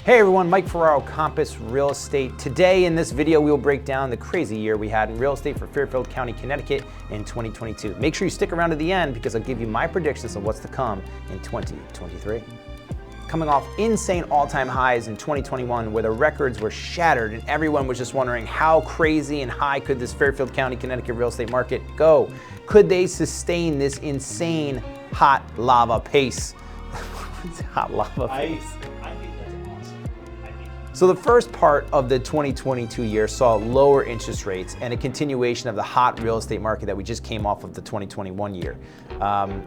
Hey everyone, Mike Ferraro, Compass Real Estate. Today in this video, we will break down the crazy year we had in real estate for Fairfield County, Connecticut in 2022. Make sure you stick around to the end because I'll give you my predictions of what's to come in 2023. Coming off insane all-time highs in 2021 where the records were shattered and everyone was just wondering how crazy and high could this Fairfield County, Connecticut real estate market go? Could they sustain this insane hot lava pace? Hot lava pace. So the first part of the 2022 year saw lower interest rates and a continuation of the hot real estate market that we just came off of the 2021 year.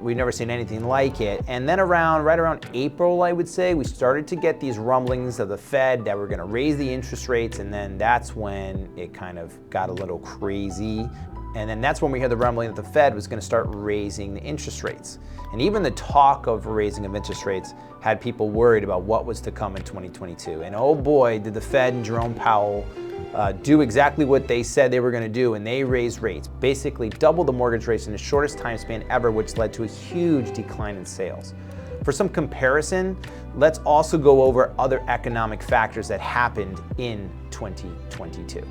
We've never seen anything like it. And then right around April, I would say, we started to get these rumblings of the Fed that we're gonna raise the interest rates, and then that's when it kind of got a little crazy. And then that's when we heard the rumbling that the Fed was gonna start raising the interest rates. And even the talk of raising of interest rates had people worried about what was to come in 2022. And oh boy, did the Fed and Jerome Powell do exactly what they said they were gonna do, and they raised rates, basically doubled the mortgage rates in the shortest time span ever, which led to a huge decline in sales. For some comparison, let's also go over other economic factors that happened in 2022.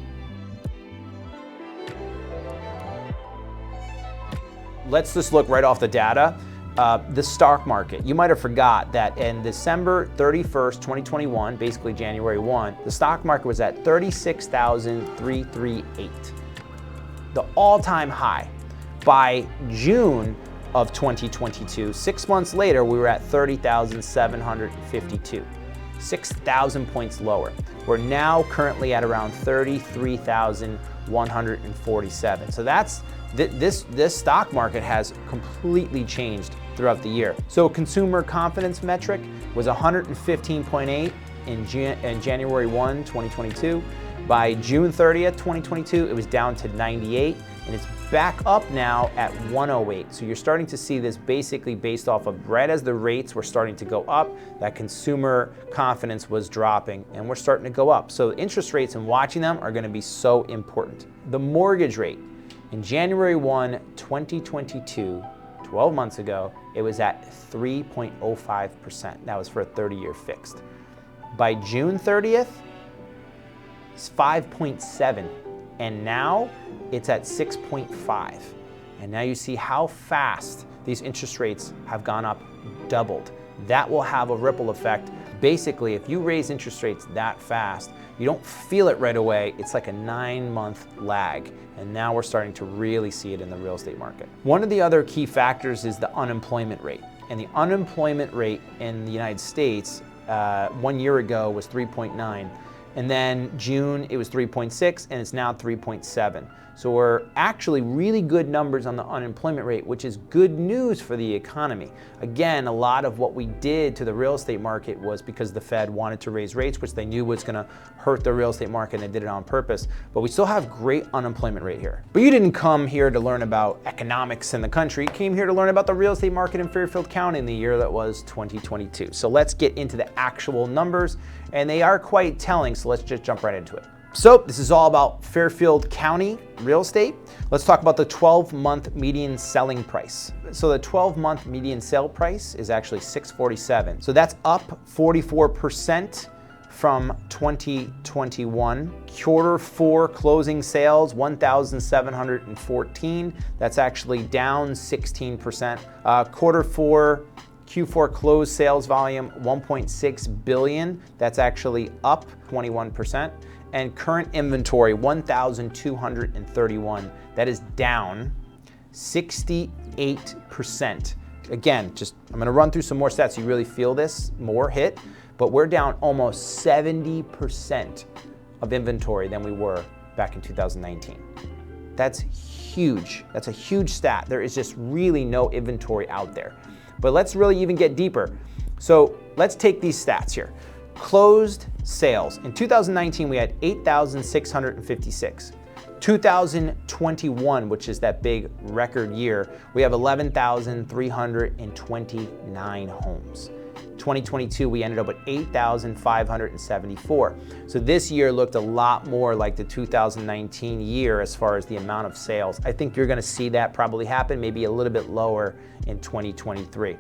Let's just look right off the data. The stock market. You might have forgot that in December 31st, 2021, basically January 1, the stock market was at 36,338, the all-time high. By June of 2022, 6 months later, we were at 30,752, 6,000 points lower. We're now currently at around 33,147. So that's this stock market has completely changed throughout the year. So consumer confidence metric was 115.8 in January 1, 2022. By June 30th, 2022, it was down to 98, and it's back up now at 108. So you're starting to see this basically based off of right as the rates were starting to go up, that consumer confidence was dropping, and we're starting to go up. So interest rates and watching them are gonna be so important. The mortgage rate. In January 1, 2022, 12 months ago, it was at 3.05%. That was for a 30-year fixed. By June 30th, it's 5.7, and now it's at 6.5. And now you see how fast these interest rates have gone up, doubled. That will have a ripple effect. Basically, if you raise interest rates that fast, you don't feel it right away. It's like a 9-month lag. And now we're starting to really see it in the real estate market. One of the other key factors is the unemployment rate. And the unemployment rate in the United States 1 year ago was 3.9. And then June, it was 3.6, and it's now 3.7. So we're actually really good numbers on the unemployment rate, which is good news for the economy. Again, a lot of what we did to the real estate market was because the Fed wanted to raise rates, which they knew was gonna hurt the real estate market, and they did it on purpose. But we still have great unemployment rate here. But you didn't come here to learn about economics in the country. You came here to learn about the real estate market in Fairfield County in the year that was 2022. So let's get into the actual numbers, and they are quite telling, so let's just jump right into it. So this is all about Fairfield County real estate. Let's talk about the 12-month median selling price. So the 12-month median sale price is actually $647. So that's up 44% from 2021. Quarter 4 closing sales, 1,714. That's actually down 16%. Q4 closed sales volume, 1.6 billion. That's actually up 21%. And current inventory, 1,231. That is down 68%. Again, I'm gonna run through some more stats so you really feel this more hit, but we're down almost 70% of inventory than we were back in 2019. That's huge. That's a huge stat. There is just really no inventory out there. But let's really even get deeper. So let's take these stats here. Closed sales. In 2019, we had 8,656. 2021, which is that big record year, we have 11,329 homes. 2022, we ended up with 8,574. So this year looked a lot more like the 2019 year as far as the amount of sales. I think you're gonna see that probably happen, maybe a little bit lower in 2023.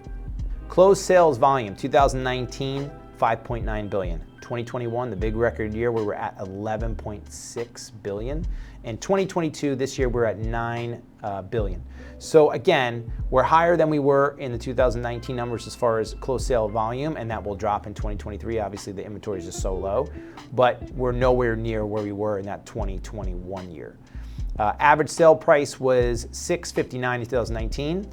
Closed sales volume, 2019, 5.9 billion. 2021, the big record year, we were at 11.6 billion. In 2022, this year, we're at 9 billion. So again, we're higher than we were in the 2019 numbers as far as closed sale volume, and that will drop in 2023. Obviously, the inventory is just so low, but we're nowhere near where we were in that 2021 year. Average sale price was $659 in 2019.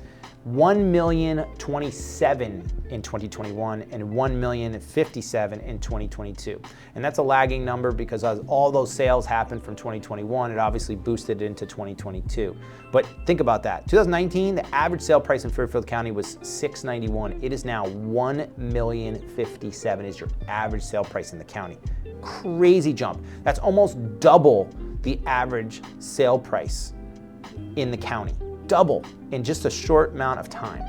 $1,027,000 in 2021 and $1,057,000 in 2022. And that's a lagging number because as all those sales happened from 2021, it obviously boosted into 2022. But think about that. 2019, the average sale price in Fairfield County was $691. It is now $1,057,000 is your average sale price in the county. Crazy jump. That's almost double the average sale price in the county. Double in just a short amount of time.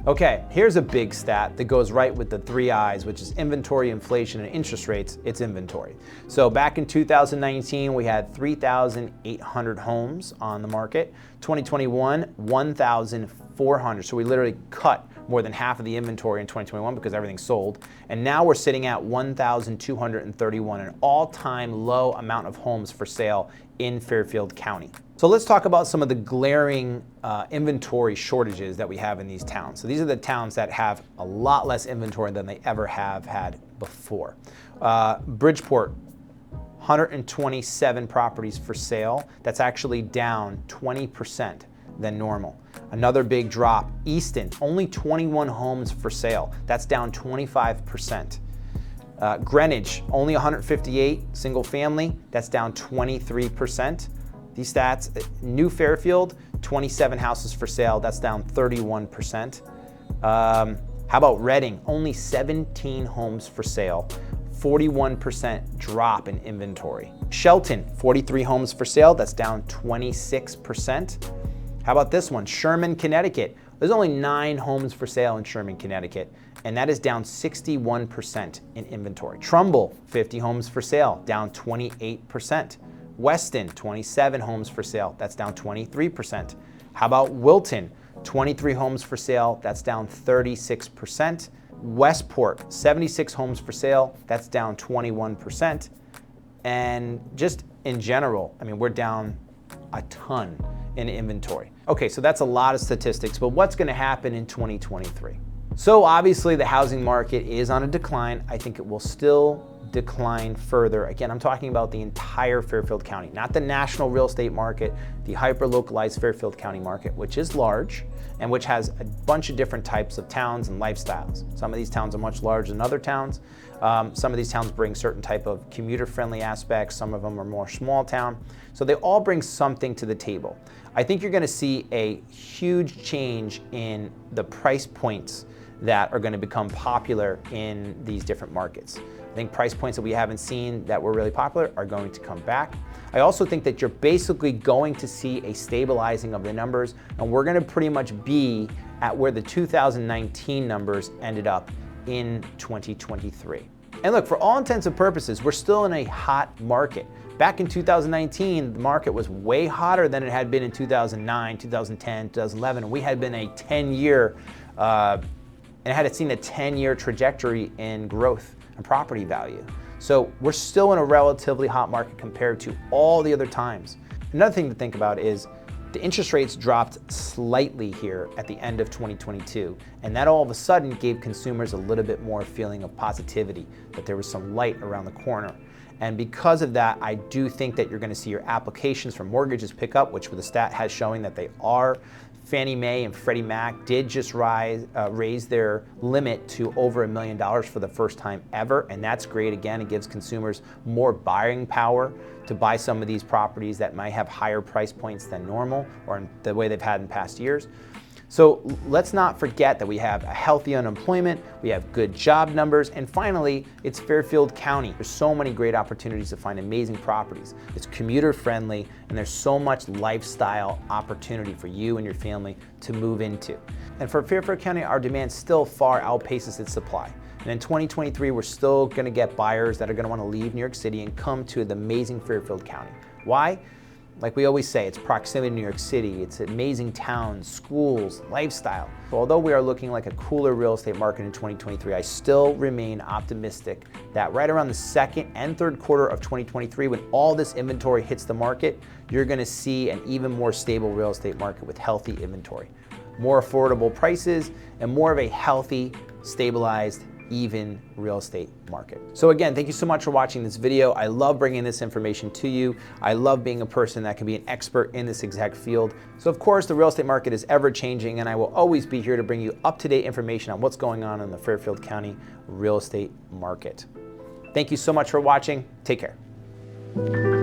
Okay, here's a big stat that goes right with the 3 I's, which is inventory, inflation, and interest rates. It's inventory. So back in 2019, we had 3,800 homes on the market. 2021, 1,400. So we literally cut more than half of the inventory in 2021 because everything sold. And now we're sitting at 1,231, an all-time low amount of homes for sale in Fairfield County. So let's talk about some of the glaring inventory shortages that we have in these towns. So these are the towns that have a lot less inventory than they ever have had before. Bridgeport, 127 properties for sale. That's actually down 20% than normal. Another big drop, Easton, only 21 homes for sale. That's down 25%. Greenwich, only 158 single family. That's down 23%. These stats, New Fairfield, 27 houses for sale. That's down 31%. How about Reading? Only 17 homes for sale. 41% drop in inventory. Shelton, 43 homes for sale. That's down 26%. How about this one? Sherman, Connecticut. There's only 9 homes for sale in Sherman, Connecticut, and that is down 61% in inventory. Trumbull, 50 homes for sale, down 28%. Weston, 27 homes for sale, that's down 23%. How about Wilton, 23 homes for sale, that's down 36%. Westport, 76 homes for sale, that's down 21%. And just in general, I mean, we're down a ton in inventory. Okay, so that's a lot of statistics, but what's gonna happen in 2023? So obviously the housing market is on a decline. I think it will still decline further. Again, I'm talking about the entire Fairfield County, not the national real estate market, the hyper-localized Fairfield County market, which is large and which has a bunch of different types of towns and lifestyles. Some of these towns are much larger than other towns. Some of these towns bring certain type of commuter-friendly aspects. Some of them are more small town. So they all bring something to the table. I think you're gonna see a huge change in the price points that are going to become popular in these different markets. I think price points that we haven't seen that were really popular are going to come back. I also think that you're basically going to see a stabilizing of the numbers, and we're going to pretty much be at where the 2019 numbers ended up in 2023. And look, for all intents and purposes, we're still in a hot market. Back in 2019, the market was way hotter than it had been in 2009, 2010, 2011, and we had been a 10-year and had seen a 10-year trajectory in growth and property value. So we're still in a relatively hot market compared to all the other times. Another thing to think about is the interest rates dropped slightly here at the end of 2022, and that all of a sudden gave consumers a little bit more feeling of positivity, that there was some light around the corner. And because of that, I do think that you're going to see your applications for mortgages pick up, which the stat has showing that they are. Fannie Mae and Freddie Mac did just raise their limit to over $1 million for the first time ever, and that's great. Again, it gives consumers more buying power to buy some of these properties that might have higher price points than normal or the way they've had in past years. So let's not forget that we have a healthy unemployment, we have good job numbers, and finally, it's Fairfield County. There's so many great opportunities to find amazing properties. It's commuter friendly, and there's so much lifestyle opportunity for you and your family to move into. And for Fairfield County, our demand still far outpaces its supply. And in 2023, we're still gonna get buyers that are gonna wanna leave New York City and come to the amazing Fairfield County. Why? Like we always say, it's proximity to New York City, it's amazing towns, schools, lifestyle. So although we are looking like a cooler real estate market in 2023, I still remain optimistic that right around the second and third quarter of 2023, when all this inventory hits the market, you're gonna see an even more stable real estate market with healthy inventory, more affordable prices, and more of a healthy, stabilized, even real estate market. So again, thank you so much for watching this video. I love bringing this information to you. I love being a person that can be an expert in this exact field. So of course, the real estate market is ever changing, and I will always be here to bring you up-to-date information on what's going on in the Fairfield County real estate market. Thank you so much for watching. Take care.